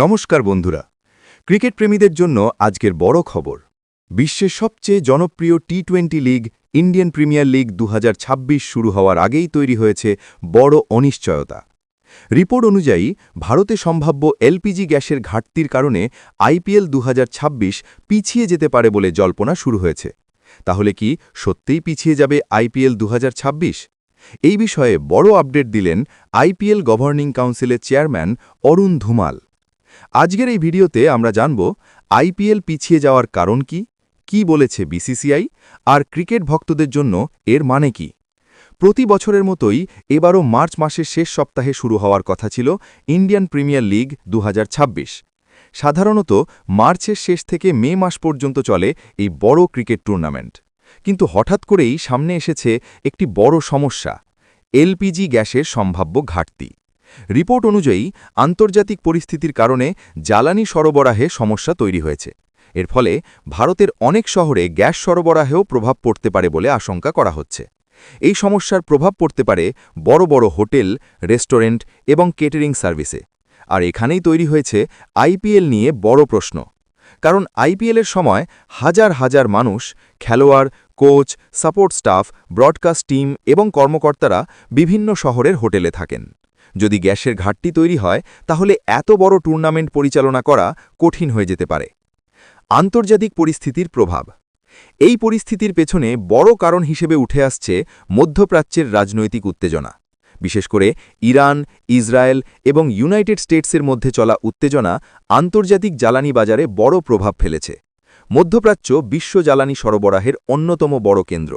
নমস্কার বন্ধুরা, ক্রিকেট প্রেমীদের জন্য আজকের বড় খবর। বিশ্বের সবচেয়ে জনপ্রিয় টি-20 লিগ ইন্ডিয়ান প্রিমিয়ার লিগ 2026 শুরু হওয়ার আগেই তৈরি হয়েছে বড় অনিশ্চয়তা। রিপোর্ট অনুযায়ী ভারতে সম্ভাব্য এলপিজি গ্যাসের ঘাটতির কারণে আইপিএল 2026 পিছিয়ে যেতে পারে বলে জল্পনা শুরু হয়েছে। তাহলে কি সত্যিই পিছিয়ে যাবে আইপিএল 2026? এই বিষয়ে বড় আপডেট দিলেন আইপিএল গভর্নিং কাউন্সিলের চেয়ারম্যান অরুণ ধুমাল। আজকের এই ভিডিওতে আমরা জানব আইপিএল পিছিয়ে যাওয়ার কারণ কি বলেছে বিসিসিআই, আর ক্রিকেট ভক্তদের জন্য এর মানে কি। প্রতি বছরের মতোই এবারও মার্চ মাসের শেষ সপ্তাহে শুরু হওয়ার কথা ছিল ইন্ডিয়ান প্রিমিয়ার লিগ 2026। সাধারণত মার্চের শেষ থেকে মে মাস পর্যন্ত চলে এই বড় ক্রিকেট টুর্নামেন্ট। কিন্তু হঠাৎ করেই সামনে এসেছে একটি বড় সমস্যা, এলপিজি গ্যাসের সম্ভাব্য ঘাটতি। রিপোর্ট অনুযায়ী আন্তর্জাতিক পরিস্থিতির কারণে জ্বালানি সরবরাহে সমস্যা তৈরি হয়েছে। এর ফলে ভারতের অনেক শহরে গ্যাস সরবরাহেও প্রভাব পড়তে পারে বলে আশঙ্কা করা হচ্ছে। এই সমস্যার প্রভাব পড়তে পারে বড় বড় হোটেল, রেস্টুরেন্ট এবং কেটারিং সার্ভিসে। আর এখানেই তৈরি হয়েছে আইপিএল নিয়ে বড় প্রশ্ন। কারণ আইপিএলের সময় হাজার হাজার মানুষ, খেলোয়াড়, coach, support staff, broadcast team এবং কর্মকর্তারা বিভিন্ন শহরের হোটেলে থাকেন। যদি গ্যাসের ঘাটতি তৈরি হয় তাহলে এত বড় টুর্নামেন্ট পরিচালনা করা কঠিন হয়ে যেতে পারে। আন্তর্জাতিক পরিস্থিতির প্রভাব। এই পরিস্থিতির পেছনে বড় কারণ হিসেবে উঠে আসছে মধ্যপ্রাচ্যের রাজনৈতিক উত্তেজনা। বিশেষ করে ইরান, ইসরায়েল এবং ইউনাইটেড স্টেটসের মধ্যে চলা উত্তেজনা আন্তর্জাতিক জ্বালানি বাজারে বড় প্রভাব ফেলেছে। মধ্যপ্রাচ্য বিশ্ব জ্বালানি সরবরাহের অন্যতম বড় কেন্দ্র।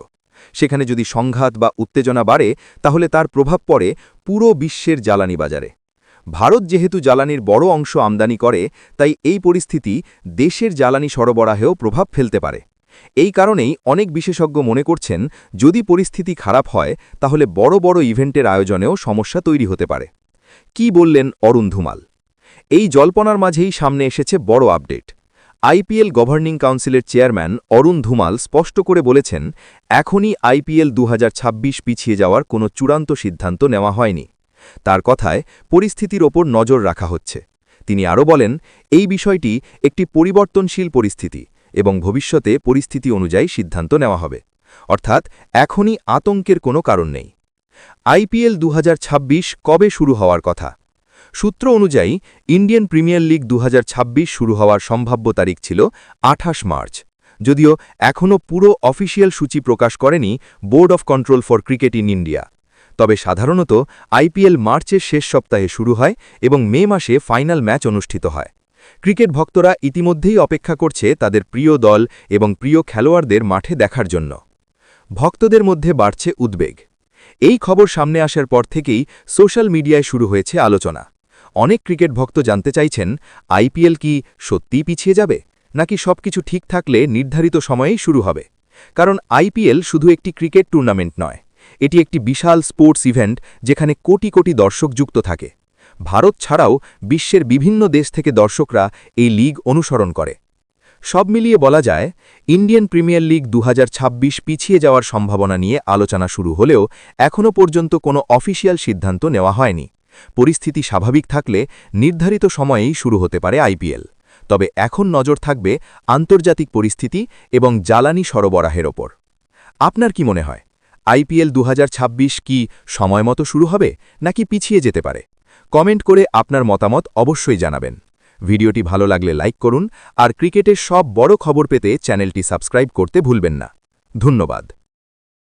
সেখানে যদি সংঘাত বা উত্তেজনা বাড়ে তাহলে তার প্রভাব পড়ে পুরো বিশ্বের জ্বালানি বাজারে। ভারত যেহেতু জ্বালানির বড় অংশ আমদানি করে, তাই এই পরিস্থিতি দেশের জ্বালানি সরবরাহেও প্রভাব ফেলতে পারে। এই কারণেই অনেক বিশেষজ্ঞ মনে করছেন, যদি পরিস্থিতি খারাপ হয় তাহলে বড় বড় ইভেন্টের আয়োজনেও সমস্যা তৈরি হতে পারে। কি বললেন অরুণ ধুমাল? এই জল্পনার মাঝেই সামনে এসেছে বড় আপডেট। আইপিএল গভর্নিং কাউন্সিলের চেয়ারম্যান অরুণ ধুমাল স্পষ্ট করে বলেছেন, এখনই আইপিএল 2026 পিছিয়ে যাওয়ার কোনো চূড়ান্ত সিদ্ধান্ত নেওয়া হয়নি। তার কথায় পরিস্থিতির ওপর নজর রাখা হচ্ছে। তিনি আরও বলেন, এই বিষয়টি একটি পরিবর্তনশীল পরিস্থিতি এবং ভবিষ্যতে পরিস্থিতি অনুযায়ী সিদ্ধান্ত নেওয়া হবে। অর্থাৎ এখনই আতঙ্কের কোনো কারণ নেই। আইপিএল 2026 কবে শুরু হওয়ার কথা? সূত্র অনুযায়ী ইন্ডিয়ান প্রিমিয়ার লিগ 2026 শুরু হওয়ার সম্ভাব্য তারিখ ছিল 28 মার্চ। যদিও এখনও পুরো অফিসিয়াল সূচি প্রকাশ করেনি board of control for cricket in India. তবে সাধারণত আইপিএল মার্চের শেষ সপ্তাহে শুরু হয় এবং মে মাসে ফাইনাল ম্যাচ অনুষ্ঠিত হয়। ক্রিকেট ভক্তরা ইতিমধ্যেই অপেক্ষা করছে তাদের প্রিয় দল এবং প্রিয় খেলোয়াড়দের মাঠে দেখার জন্য। ভক্তদের মধ্যে বাড়ছে উদ্বেগ। এই খবর সামনে আসার পর থেকেই সোশ্যাল মিডিয়ায় শুরু হয়েছে আলোচনা। অনেক ক্রিকেট ভক্ত জানতে চাইছেন, আইপিএল কি সত্যিই পিছিয়ে যাবে, নাকি সবকিছু ঠিক থাকলে নির্ধারিত সময়েই শুরু হবে। কারণ আইপিএল শুধু একটি ক্রিকেট টুর্নামেন্ট নয়, এটি একটি বিশাল স্পোর্টস ইভেন্ট যেখানে কোটি কোটি দর্শক যুক্ত থাকে। ভারত ছাড়াও বিশ্বের বিভিন্ন দেশ থেকে দর্শকরা এই লিগ অনুসরণ করে। সব মিলিয়ে বলা যায়, ইন্ডিয়ান প্রিমিয়ার লিগ 2026 পিছিয়ে যাওয়ার সম্ভাবনা নিয়ে আলোচনা শুরু হলেও এখনও পর্যন্ত কোনো অফিসিয়াল সিদ্ধান্ত নেওয়া হয়নি। পরিস্থিতি স্বাভাবিক থাকলে নির্ধারিত সময়েই শুরু হতে পারে আইপিএল। তবে এখন নজর থাকবে আন্তর্জাতিক পরিস্থিতি এবং জ্বালানি সরবরাহের ওপর। আপনার কি মনে হয়, আইপিএল 2026 কি সময়মতো শুরু হবে নাকি পিছিয়ে যেতে পারে? কমেন্ট করে আপনার মতামত অবশ্যই জানাবেন। ভিডিওটি ভালো লাগলে লাইক করুন, আর ক্রিকেটের সব বড় খবর পেতে চ্যানেলটি সাবস্ক্রাইব করতে ভুলবেন না। ধন্যবাদ।